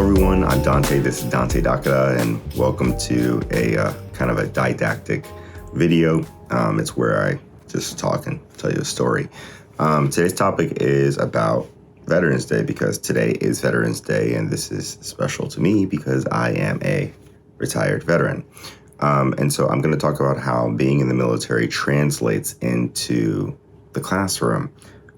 everyone, I'm Dontae. This is Dontae Dakara, and welcome to a kind of a didactic video. It's where I just talk and tell you a story. Today's topic is about Veterans Day because today is Veterans Day, and this is special to me because I am a retired veteran. And so I'm going to talk about how being in the military translates into the classroom.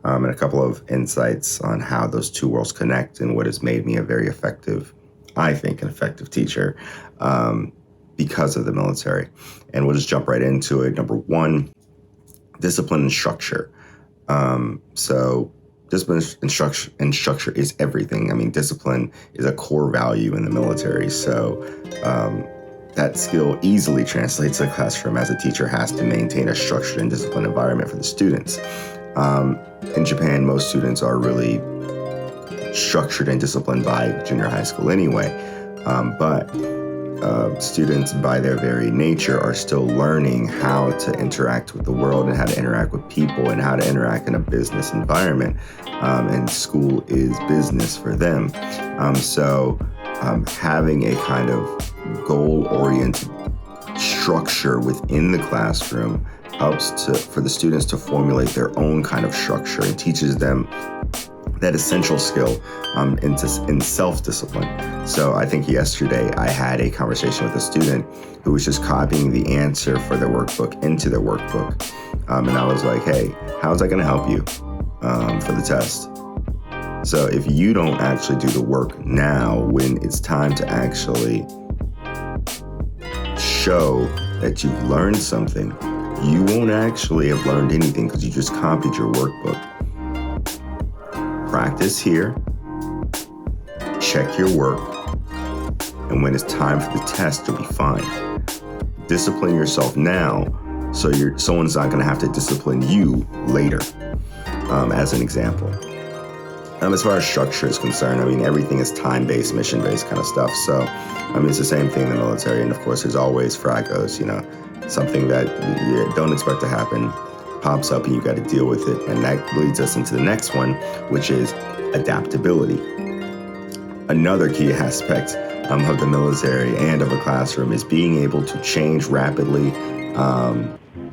And a couple of insights on how those two worlds connect and what has made me a very effective, I think, an effective teacher because of the military. And we'll just jump right into it. Number one, discipline and structure. So discipline and structure is everything. I mean, discipline is a core value in the military. So that skill easily translates to the classroom as a teacher has to maintain a structured and disciplined environment for the students. In Japan, most students are really structured and disciplined by junior high school anyway. But students, by their very nature, are still learning how to interact with the world and how to interact with people and how to interact in a business environment. And school is business for them. So having a kind of goal-oriented structure within the classroom helps for the students to formulate their own kind of structure and teaches them that essential skill in self-discipline. So I think yesterday I had a conversation with a student who was just copying the answer for their workbook into their workbook. And I was like, hey, how's that going to help you for the test? So if you don't actually do the work now, when it's time to actually show that you've learned something, you won't actually have learned anything because you just copied your workbook. Practice here, check your work, and when it's time for the test, you'll be fine. Discipline yourself now so someone's not going to have to discipline you later, as an example. As far as structure is concerned, I mean, everything is time-based, mission-based kind of stuff. So, I mean, it's the same thing in the military. And of course, there's always fragos, something that you don't expect to happen pops up and you got to deal with it. And that leads us into the next one, which is adaptability. Another key aspect of the military and of a classroom is being able to change rapidly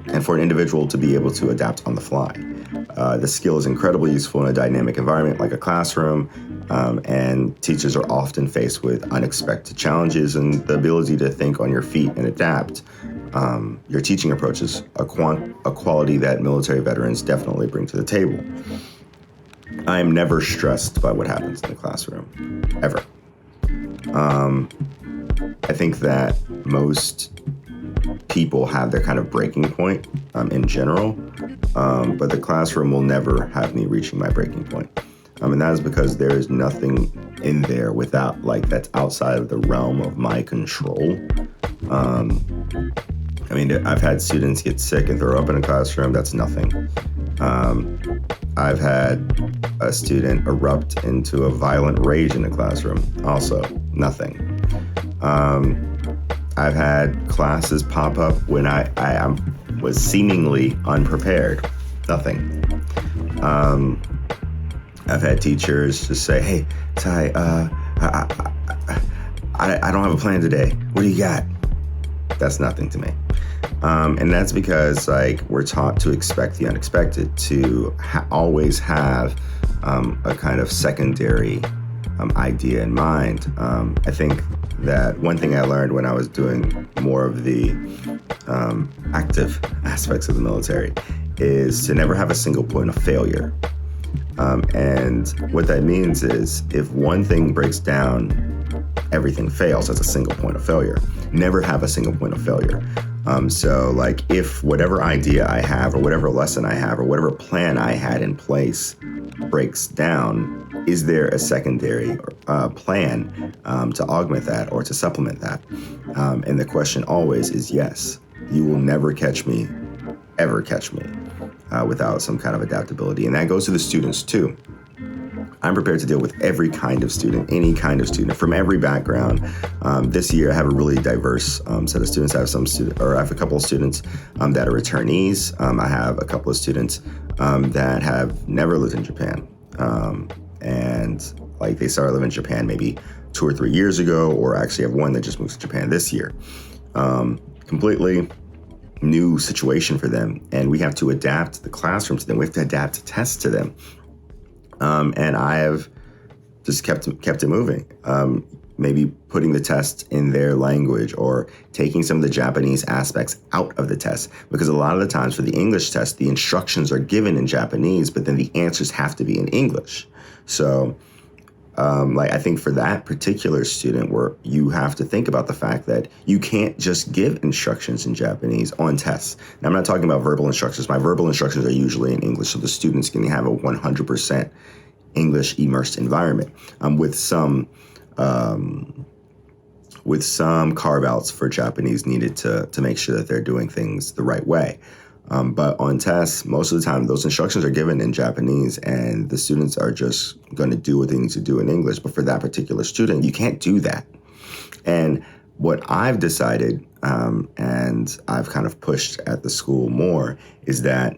and for an individual to be able to adapt on the fly. The skill is incredibly useful in a dynamic environment like a classroom, and teachers are often faced with unexpected challenges, and the ability to think on your feet and adapt your teaching approach is a quality that military veterans definitely bring to the table. I am never stressed by what happens in the classroom, ever. I think that most people have their kind of breaking point in general, but the classroom will never have me reaching my breaking point. And that is because there is nothing in there that's outside of the realm of my control. I mean, I've had students get sick and throw up in a classroom. That's nothing. I've had a student erupt into a violent rage in a classroom. Also, nothing. I've had classes pop up when I was seemingly unprepared. Nothing. I've had teachers just say, hey, Ty, I don't have a plan today. What do you got? That's nothing to me. And that's because we're taught to expect the unexpected, to always have a kind of secondary idea in mind. I think that one thing I learned when I was doing more of the active aspects of the military is to never have a single point of failure. And what that means is if one thing breaks down, everything fails as a single point of failure. Never have a single point of failure. So if whatever idea I have or whatever lesson I have or whatever plan I had in place breaks down, is there a secondary plan to augment that or to supplement that? And the question always is yes. You will never ever catch me without some kind of adaptability. And that goes to the students too. I'm prepared to deal with every kind of student, any kind of student from every background. This year, I have a really diverse set of students. I have a couple of students that are returnees. I have a couple of students that have never lived in Japan. And they started living in Japan maybe 2 or 3 years ago, or actually have one that just moved to Japan this year. Completely new situation for them, and we have to adapt the classroom to them. We have to adapt tests to them, and I have just kept it moving. Maybe putting the test in their language, or taking some of the Japanese aspects out of the test, because a lot of the times for the English test, the instructions are given in Japanese, but then the answers have to be in English. So I think for that particular student, where you have to think about the fact that you can't just give instructions in Japanese on tests. Now, I'm not talking about verbal instructions. My verbal instructions are usually in English, so the students can have a 100% English immersed environment, with some carve outs for Japanese needed to make sure that they're doing things the right way. But on tests, most of the time, those instructions are given in Japanese, and the students are just going to do what they need to do in English. But for that particular student, you can't do that. And what I've decided, and I've kind of pushed at the school more, is that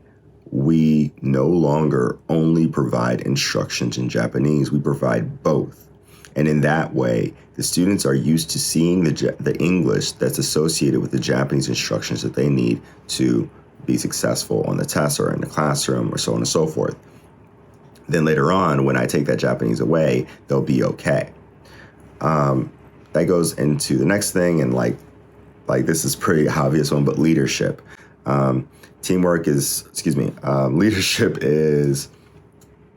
we no longer only provide instructions in Japanese, we provide both. And in that way, the students are used to seeing the English that's associated with the Japanese instructions that they need to be successful on the test or in the classroom, or so on and so forth. Then later on, when I take that Japanese away, they'll be okay. That goes into the next thing, and like this is pretty obvious one, but leadership. Leadership is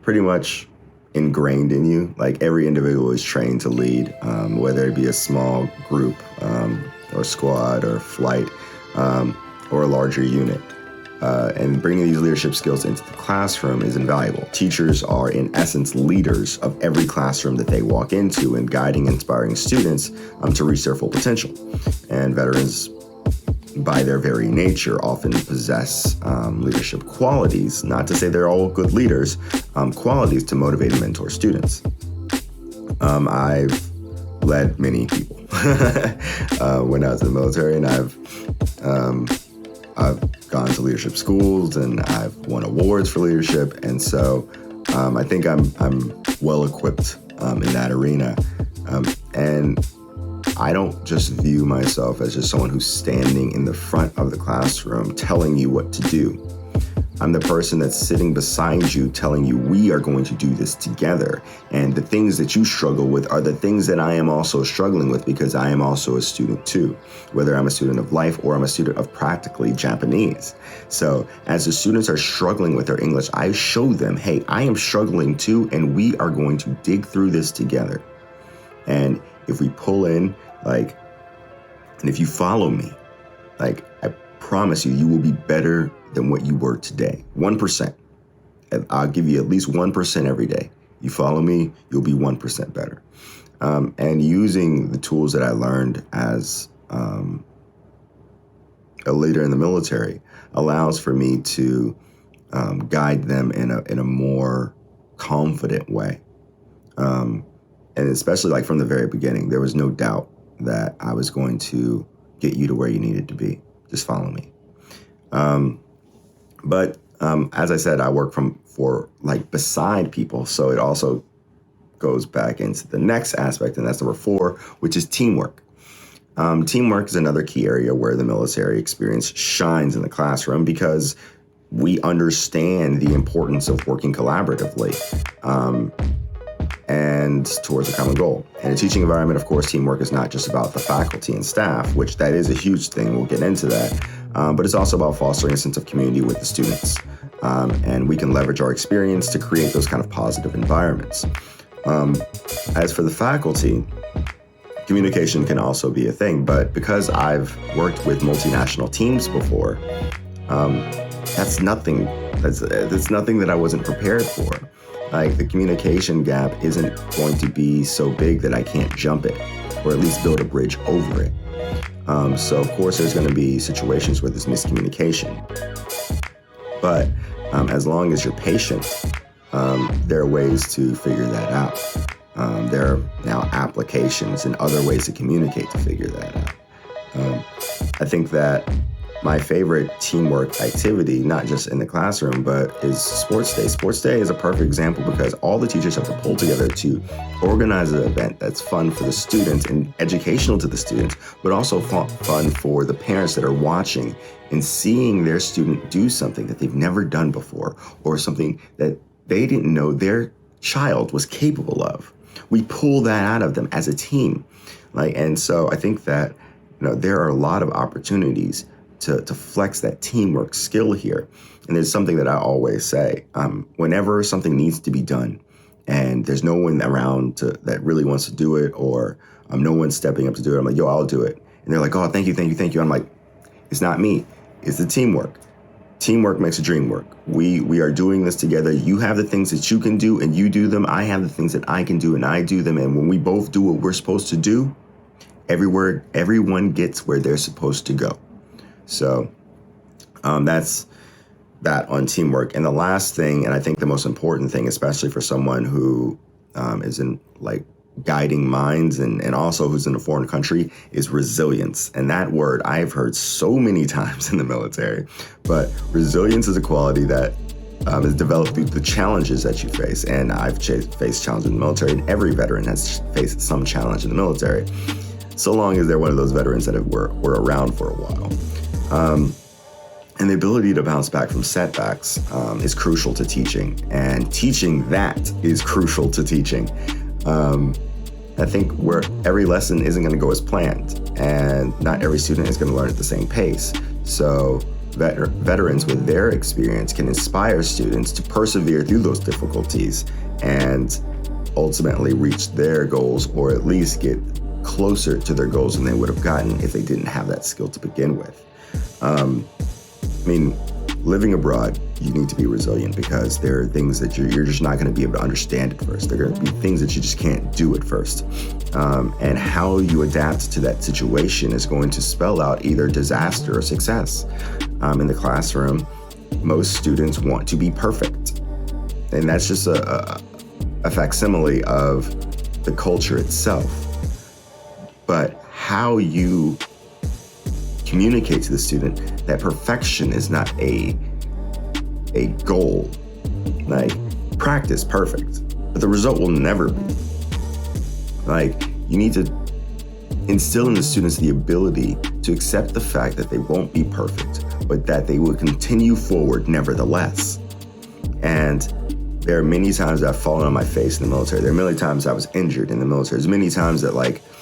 pretty much ingrained in you. Like, every individual is trained to lead, whether it be a small group, or squad, or flight, or a larger unit. And bringing these leadership skills into the classroom is invaluable. Teachers are, in essence, leaders of every classroom that they walk into, and guiding, inspiring students to reach their full potential. And veterans, by their very nature, often possess leadership qualities, not to say they're all good leaders, qualities to motivate and mentor students. I've led many people when I was in the military, and I've gone to leadership schools, and I've won awards for leadership, and so I think I'm well equipped in that arena, and I don't just view myself as just someone who's standing in the front of the classroom telling you what to do. I'm the person that's sitting beside you telling you, we are going to do this together. And the things that you struggle with are the things that I am also struggling with, because I am also a student too, whether I'm a student of life or I'm a student of practically Japanese. So as the students are struggling with their English, I show them, hey, I am struggling too, and we are going to dig through this together. And if we pull in, and if you follow me, I promise you, you will be better than what you were today. 1%. I'll give you at least 1% every day. You follow me, you'll be 1% better. And using the tools that I learned as a leader in the military allows for me to guide them in a more confident way. And especially from the very beginning, there was no doubt that I was going to get you to where you needed to be. Just follow me. But as I said, I work for beside people. So it also goes back into the next aspect, and that's number 4, which is teamwork. Teamwork is another key area where the military experience shines in the classroom, because we understand the importance of working collaboratively and towards a common goal. In a teaching environment, of course, teamwork is not just about the faculty and staff, which that is a huge thing. We'll get into that. But it's also about fostering a sense of community with the students. And we can leverage our experience to create those kind of positive environments. As for the faculty, communication can also be a thing. But because I've worked with multinational teams before, that's nothing. That's nothing that I wasn't prepared for. The communication gap isn't going to be so big that I can't jump it, or at least build a bridge over it. So of course there's going to be situations where there's miscommunication, but as long as you're patient, there are ways to figure that out. There are now applications and other ways to communicate to figure that out. I think that my favorite teamwork activity, not just in the classroom, but is sports day. Sports day is a perfect example because all the teachers have to pull together to organize an event that's fun for the students and educational to the students, but also fun for the parents that are watching and seeing their student do something that they've never done before, or something that they didn't know their child was capable of. We pull that out of them as a team. And so I think that, there are a lot of opportunities to flex that teamwork skill here. And there's something that I always say, whenever something needs to be done and there's no one around that really wants to do it, or no one's stepping up to do it, I'm like, yo, I'll do it. And they're like, oh, thank you. I'm like, it's not me, it's the teamwork. Teamwork makes the dream work. We are doing this together. You have the things that you can do and you do them. I have the things that I can do and I do them. And when we both do what we're supposed to do, everyone gets where they're supposed to go. So that's that on teamwork. And the last thing, and I think the most important thing, especially for someone who is in guiding minds and also who's in a foreign country, is resilience. And that word I've heard so many times in the military, but resilience is a quality that is developed through the challenges that you face. And I've faced challenges in the military, and every veteran has faced some challenge in the military, so long as they're one of those veterans that were around for a while. And the ability to bounce back from setbacks is crucial to teaching. And teaching that is crucial to teaching. I think where every lesson isn't going to go as planned, and not every student is going to learn at the same pace. So veterans with their experience can inspire students to persevere through those difficulties and ultimately reach their goals, or at least get closer to their goals than they would have gotten if they didn't have that skill to begin with. Living abroad, you need to be resilient because there are things that you're just not going to be able to understand at first. There are going to be things that you just can't do at first. And how you adapt to that situation is going to spell out either disaster or success. In the classroom, most students want to be perfect. And that's just a facsimile of the culture itself. But how you communicate to the student that perfection is not a goal. Practice perfect, but the result will never be. You need to instill in the students the ability to accept the fact that they won't be perfect, but that they will continue forward nevertheless. And there are many times I've fallen on my face in the military. There are many times I was injured in the military. There's many times that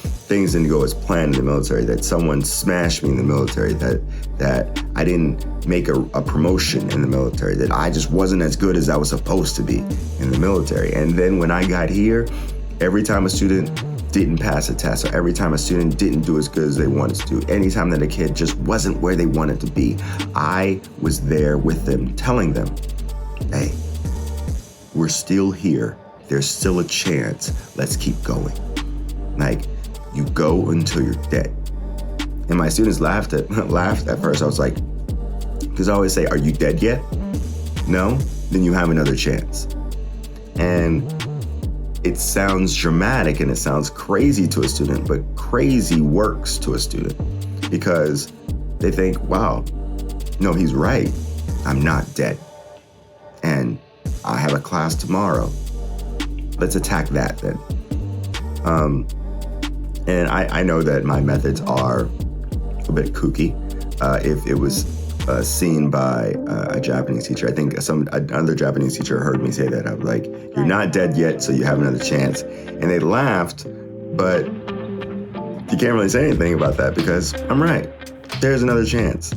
things didn't go as planned in the military, that someone smashed me in the military, that I didn't make a promotion in the military, that I just wasn't as good as I was supposed to be in the military. And then when I got here, every time a student didn't pass a test, or every time a student didn't do as good as they wanted to do, anytime that a kid just wasn't where they wanted to be, I was there with them, telling them, hey, we're still here. There's still a chance. Let's keep going. You go until you're dead. And my students laughed at first. I was like, because I always say, are you dead yet? No? Then you have another chance. And it sounds dramatic and it sounds crazy to a student, but crazy works to a student because they think, wow, no, he's right. I'm not dead. And I have a class tomorrow. Let's attack that then. And I know that my methods are a bit kooky. If it was seen by a Japanese teacher, I think another Japanese teacher heard me say that. I was like, you're not dead yet, so you have another chance. And they laughed, but you can't really say anything about that because I'm right. There's another chance.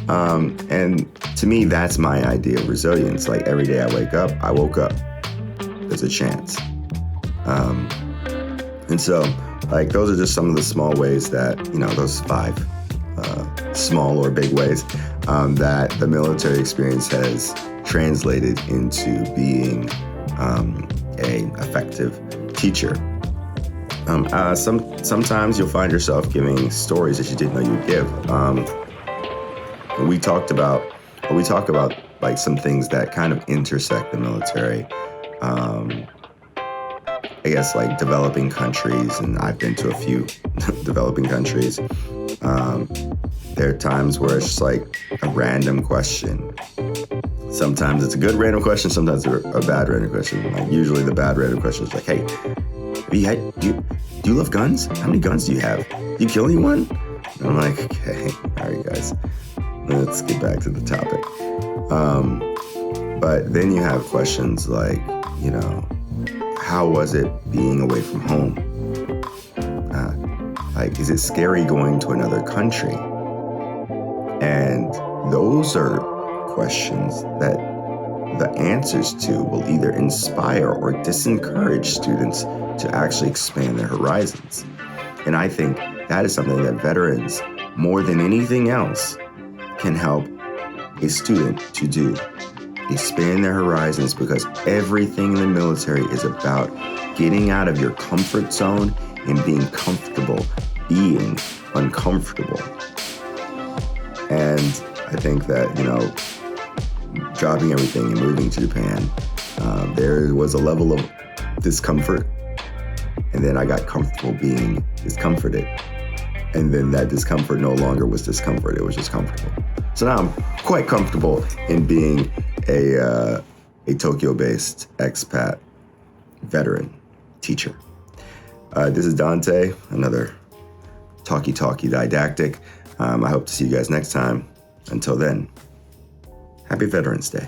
And to me, that's my idea of resilience. Every day I woke up, there's a chance. And so, those are just some of the small ways that, those 5 small or big ways that the military experience has translated into being an effective teacher. Sometimes you'll find yourself giving stories that you didn't know you'd give. And we talk about some things that kind of intersect the military. I guess developing countries, and I've been to a few developing countries. There are times where it's just like a random question. Sometimes it's a good random question, sometimes it's a bad random question. Like usually the bad random question is like, hey, do you love guns? How many guns do you have? Do you kill anyone? And I'm like, okay, all right, guys, let's get back to the topic. But then you have questions like, how was it being away from home? Is it scary going to another country? And those are questions that the answers to will either inspire or discourage students to actually expand their horizons. And I think that is something that veterans, more than anything else, can help a student to do. Expand their horizons, because everything in the military is about getting out of your comfort zone and being comfortable being uncomfortable. And I think that, dropping everything and moving to Japan, there was a level of discomfort. And then I got comfortable being discomforted. And then that discomfort no longer was discomfort, it was just comfortable. So now I'm quite comfortable in being a Tokyo-based expat veteran teacher. This is Dontae, another talkie didactic. I hope to see you guys next time. Until then, happy Veterans Day.